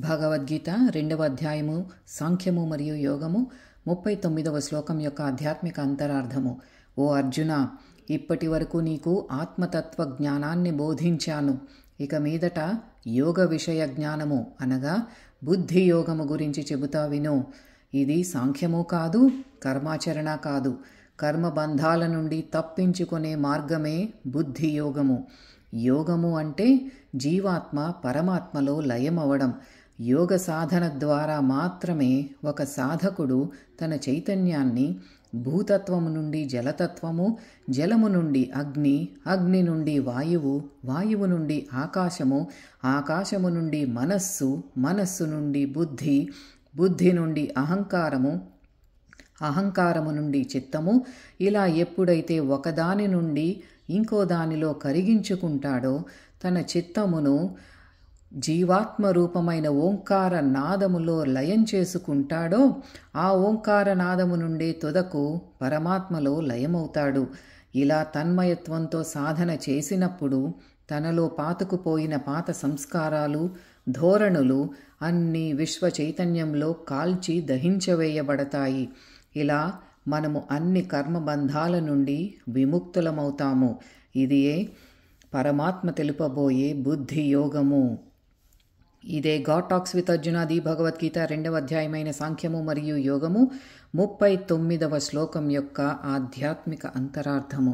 భగవద్గీత 2వ అధ్యాయము సాంఖ్యము మరియు యోగము 39వ శ్లోకం యొక్క ఆధ్యాత్మిక అంతరార్థము. ఓ అర్జున, ఇప్పటి వరకు నీకు ఆత్మతత్వ జ్ఞానాన్ని బోధించాను. ఇక మీదట యోగ విషయ జ్ఞానము అనగా బుద్ధి యోగము గురించి చెబుతా విను. ఇది సాంఖ్యము కాదు, కర్మాచరణ కాదు. కర్మబంధాల నుండి తప్పించుకునే మార్గమే బుద్ధి యోగము. యోగము అంటే జీవాత్మ పరమాత్మలో లయమవడం. యోగ సాధన ద్వారా మాత్రమే ఒక సాధకుడు తన చైతన్యాన్ని భూతత్వము నుండి జలతత్వము, జలము నుండి అగ్ని, అగ్ని నుండి వాయువు, వాయువు నుండి ఆకాశము, ఆకాశము నుండి మనస్సు, మనస్సు నుండి బుద్ధి, బుద్ధి నుండి అహంకారము, అహంకారము నుండి చిత్తము, ఇలా ఎప్పుడైతే ఒకదాని నుండి ఇంకో దానిలో కరిగించుకుంటాడో తన చిత్తమును జీవాత్మ రూపమైన ఓంకార నాదములో లయం చేసుకుంటాడో ఆ ఓంకార నాదము నుండే తుదకు పరమాత్మలో లయమవుతాడు. ఇలా తన్మయత్వంతో సాధన చేసినప్పుడు తనలో పాతుకుపోయిన పాత సంస్కారాలు, ధోరణులు అన్నీ విశ్వ చైతన్యంలో కాల్చి దహించవేయబడతాయి. ఇలా మనము అన్ని కర్మబంధాల నుండి విముక్తులమవుతాము. ఇదియే పరమాత్మ తెలుపబోయే బుద్ధి యోగము. ఇదే God talks with Arjuna the Bhagavad Gita 2వ అధ్యాయమైన సాంఖ్యము మరియు యోగము 39వ శ్లోకం యొక్క ఆధ్యాత్మిక అంతరార్థము.